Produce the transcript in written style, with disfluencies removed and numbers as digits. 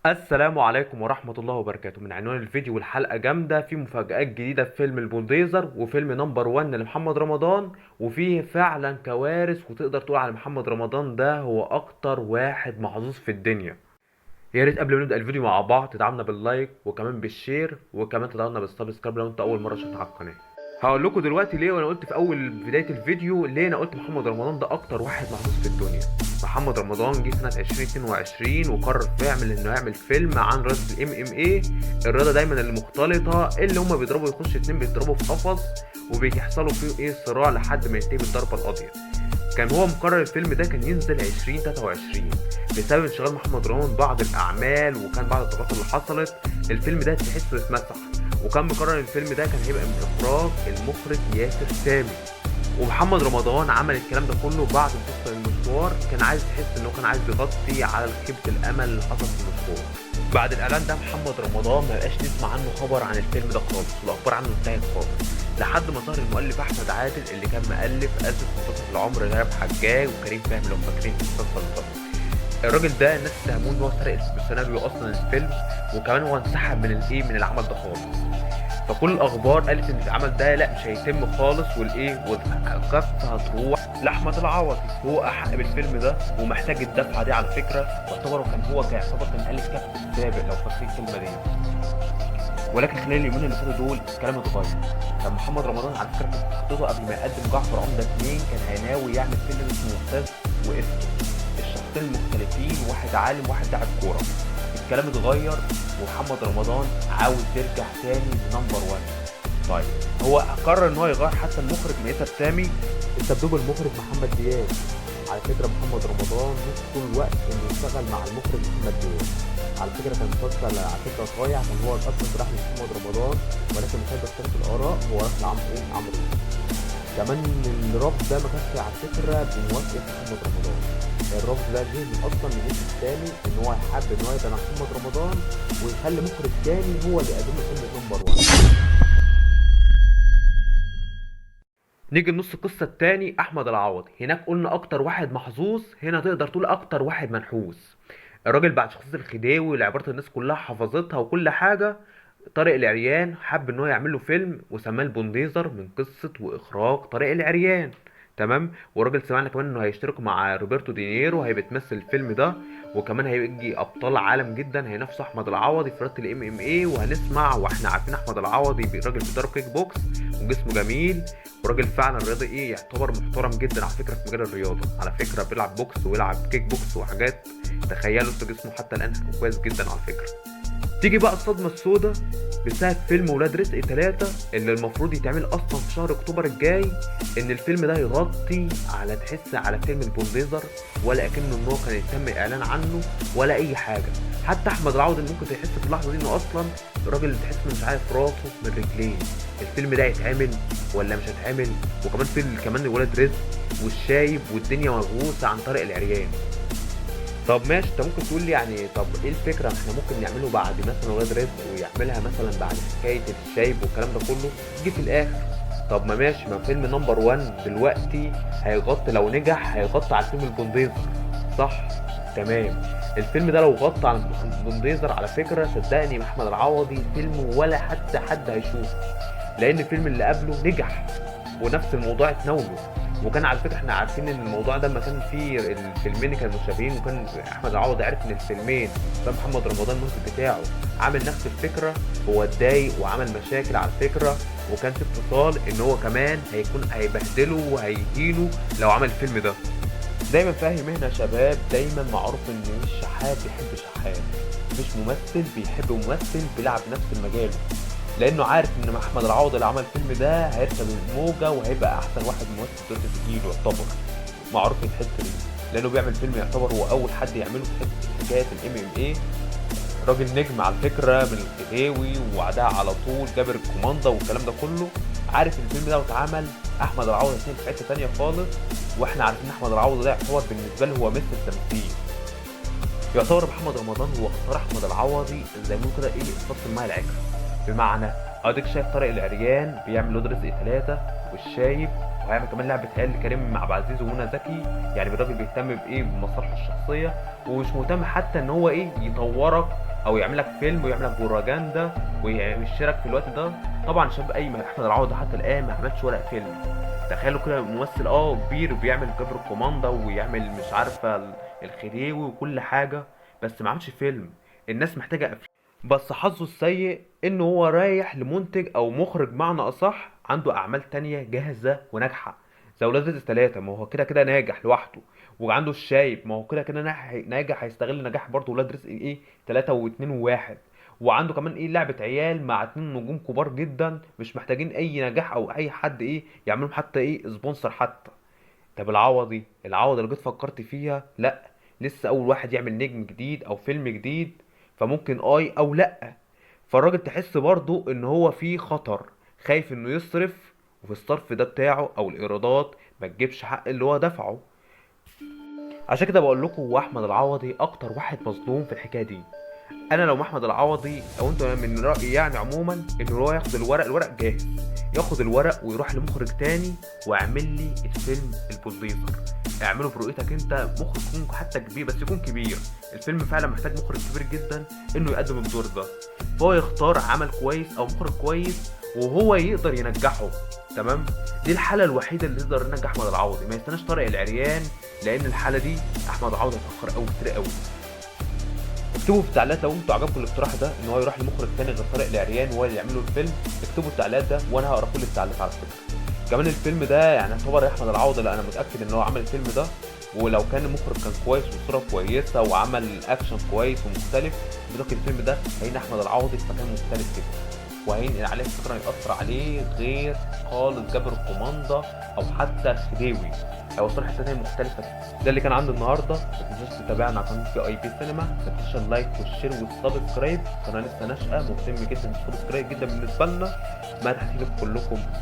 السلام عليكم ورحمة الله وبركاته. من عنوان الفيديو والحلقة جامدة، في مفاجآت جديدة في فيلم البولديزر وفيلم نمبر 1 لمحمد رمضان، وفيه فعلا كوارث، وتقدر تقول على محمد رمضان ده هو أكتر واحد محظوظ في الدنيا. يا ريت قبل ما نبدأ الفيديو مع بعض تدعمنا باللايك وكمان بالشير وكمان تدعمنا بالسبسكرايب لو انت أول مرة شفت على القناة. هقول لكم دلوقتي ليه، وانا قلت في اول بدايه الفيديو ليه انا قلت محمد رمضان ده اكتر واحد محظوظ في الدنيا. محمد رمضان جه سنه 2022 وقرر فعلا انه يعمل فيلم عن رياضه MMA. الرياضه دايما اللي مختلطه، اللي هما بيضربوا، يخش اتنين بيضربوا في قفص وبيحصلوا فيه صراع لحد ما ينتهي بالضربه القاضيه. كان هو مقرر الفيلم ده كان ينزل 2023، بسبب انشغال محمد رمضان بعض الاعمال وكان بعض الضغوطات اللي حصلت الفيلم ده تحسه اتمسح. وكان مقرر الفيلم ده كان هيبقى من اخراج المخرج ياسر سامي. ومحمد رمضان عمل الكلام ده كله بعد قصة المشوار، كان عايز تحس انه كان عايز يغطي على خيبة الامل اللي حصل في المشوار. بعد الاعلان ده محمد رمضان ما بقاش نسمع عنه خبر عن الفيلم ده خالص، والاخبار عنه انتهت خالص، لحد ما ظهر المؤلف احمد عادل اللي كان مؤلف اسف منتصف العمر لرجب حجاج وكريم فهمي لو فاكرين في المسلسل ده. الراجل ده الناس اتهموه ان هو سرق السيناريو اصلا الفيلم، وكمان هو انسحب من العمل ده خالص. فكل الاخبار قالت ان العمل ده لا مش هيتم خالص، والكفه هتروح لاحمد العوضي. هو احق بالفيلم ده ومحتاج الدفعه دي على فكره، يعتبر كان الف كف السابق لو فاكرين الكلمه دي. ولكن خلال اليومين اللي فاتوا دول الكلام اتغير. كان محمد رمضان على فكره كانت خطته قبل ما يقدم جعفر عمده 2 كان هيناوي يعمل فيلم اسمه استاذ واسمه. الشخصين المختلفين، واحد عالم واحد لاعب كوره. الكلام اتغير ومحمد رمضان عاوز يرجع تاني لنمبر 1. طيب هو قرر ان هو يغير حتى المخرج ميسر سامي، استبدلوا بالمخرج محمد دياب. على فكره محمد رمضان نفسه طول الوقت انه يشتغل مع المخرج محمد دياب. على فكره كان مسلسل على فكره صايع، كان هو اصلا راح لمحمد رمضان، ولكن مش هيقدر يختلف الاراء، هو راح لعمرو. كمان الرفض ده ما كانش على فكره بموافقه محمد رمضان. الرفض ده جه من اصلا من يوسف الثاني، ان هو حابب ان هو يبقى مع محمد رمضان ويخلي مخرج تاني هو اللي يقدم له فيلم نمبر 1. نيجي لنص القصه التاني، احمد العوضي. هناك قلنا اكتر واحد محظوظ، هنا تقدر تقول اكتر واحد منحوس. الراجل بعد شخصيه الخديوي اللي عباره الناس كلها حفظتها وكل حاجه، طارق العريان حب ان هو يعمل له فيلم وسماه البونديزر من قصه واخراج طارق العريان. تمام. والراجل سمعنا كمان انه هيشترك مع روبرتو دينيرو، هيبقى تمثل الفيلم ده، وكمان هيجي ابطال عالم جدا هينافسوا احمد العوضي في رياضه MMA. وهنسمع، واحنا عارفين احمد العوضي راجل بيضرب كيك بوكس وجسمه جميل، وراجل فعلا رياضي يعتبر محترم جدا على فكره في مجال الرياضه. على فكره بيلعب بوكس ويلعب كيك بوكس وحاجات، تخيلوا انتوا جسمه حتى الان كويس جدا على فكره. تيجي بقى الصدمة السوداء بسبب فيلم ولاد رزق 3 اللي المفروض يتعمل اصلا في شهر اكتوبر الجاي، ان الفيلم ده يغطي على تحس على فيلم البولديزر، ولا اكنه ان هو كان يتم اعلان عنه ولا اي حاجة. حتى احمد العوضي ممكن تحس في اللحظة دي انه اصلا الراجل اللي تحس انه مش عارف راسه من رجليه، الفيلم ده هيتعمل ولا مش هيتعمل. وكمان في كمان ولاد رزق والشايب والدنيا مغوصة عن طارق العريان. طب ماشي، انت ممكن تقول لي يعني طب ايه الفكره احنا ممكن نعمله بعد مثلا ولاد رزق، ويعملها مثلا بعد حكايه الشايب والكلام ده كله تيجي في الاخر. طب ما ماشي، ما فيلم نمبر 1 دلوقتي هيغطي، لو نجح هيغطي على فيلم البونديزر، صح؟ تمام. الفيلم ده لو غطى على البونديزر على فكره صدقني احمد العوضي فيلم ولا حتى حد هيشوفه، لان الفيلم اللي قبله نجح ونفس الموضوع اتناوله. وكان على فكره احنا عارفين ان الموضوع ده لما كان فيه الفيلمين كانوا مشابهين، وكان احمد العوضي عارف ان الفيلمين ده محمد رمضان المنتج بتاعه عامل نفس الفكره، هو اتضايق وعمل مشاكل على فكره، وكان في اتصال ان هو كمان هيكون هيبهدله وهيهينه لو عمل الفيلم ده. دايما فاهم هنا يا شباب، دايما معروف ان الشحات بيحب شحات، مش ممثل بيحب ممثل بيلعب نفس المجال، لانه عارف ان احمد العوضي اللي عمل الفيلم ده هيركب الموجه وهيبقى احسن واحد ممثل دلوقتي في جيله يعتبر، معروف الحته دي، لانه بيعمل فيلم يعتبر هو اول حد يعمله في حكايه MMA. راجل نجم على فكره من الخديوي، وبعدها على طول جابر الكوماندا والكلام ده كله. عارف الفيلم ده اتعمل احمد العوضي في حته تانيه خالص، واحنا عارفين احمد العوضي ده يعتبر بالنسبه له هو مثل التمثيل. يعتبر محمد رمضان هو اختار احمد العوضي زي ما كده ايه صف الماء العكر. بمعنى اديك شايف طارق العريان بيعمل ولاد رزق 3 والشايب، وهيعمل كمان لعبه عيال كريم مع عبد العزيز ومنى زكي. يعني الراجل بيهتم بايه؟ بمصلحته الشخصيه، ومش مهتم حتى ان هو ايه يطورك او يعمل لك فيلم ويعمل لك بروباجندا ويشارك في الوقت ده. طبعا شباب اي ما احمد العوضي حتى الان ما عملش ولا فيلم. تخيلوا كده ممثل كبير وبيعمل جبر الكوماندا ويعمل مش عارفه الخديوي وكل حاجه، بس ما عملش فيلم. الناس محتاجه افلام. بس حظه السيء انه هو رايح لمنتج او مخرج معنى اصح عنده اعمال تانية جاهزة وناجحة، زي ولاد رزق 3. ما هو كده كده ناجح لوحده. وعنده الشايب، ما هو كده كده ناجح هيستغل نجاح برضه ولاد رزق 3 و2 و1. وعنده كمان لعبة عيال مع 2 نجوم كبار جدا، مش محتاجين اي نجاح او اي حد يعملهم حتى سبونسر حتى. طب العوضي اللي جيت فكرت فيها، لا، لسه اول واحد يعمل نجم جديد او فيلم جديد، فممكن او لا. فالراجل تحس برضو ان هو في خطر، خايف انه يصرف وفي الصرف ده بتاعه او الايرادات ما تجيبش حق اللي هو دفعه. عشان كده بقول لكم هو احمد العوضي اكتر واحد مظلوم في الحكايه دي. انا لو محمد العوضي او انت من رايي عموما ان هو ياخد الورق جاهز، ياخد الورق ويروح لمخرج تاني ويعمل لي الفيلم البولديزر. اعمله برؤيتك انت، مخرج يكون حتى كبير بس يكون كبير. الفيلم فعلا محتاج مخرج كبير جدا انه يقدم الدور ده، فهو يختار عمل كويس او مخرج كويس وهو يقدر ينجحه. تمام. دي الحاله الوحيده اللي تقدر تنجح احمد العوضي، ما يستناش طارق العريان، لان الحاله دي احمد العوضي اتاخر قوي كتير قوي. اكتبوا في التعليقات لو انتوا عجبكم الاقتراح ده ان هو يروح لمخرج تاني غير طارق العريان وهو اللي يعمل له الفيلم. اكتبوا التعليقات ده وانا هقرا كل التعليقات على فكره. كمان الفيلم ده يعتبر احمد العوضي، لا انا متاكد ان هو عمل الفيلم ده، ولو كان المخرج كان كويس والصوره كويسه وعمل اكشن كويس ومختلف، بدك الفيلم ده هينقل احمد العوضي في مكان مختلف كده، وهينقل عليه فكره يأثر عليه غير خالص جابر الكوماندا او حتى الخديوي، هيوصل حته تانيه مختلفه. ده اللي كان عندي النهارده. ما تنساش تتابعنا على قناه VIP سينما، ما تنساش اللايك والشير والسبسكرايب. قناه لسه ناشئه، مهتم جدا بالسبسكرايب جدا بالنسبه لنا. ما تحتاجوا كلكم.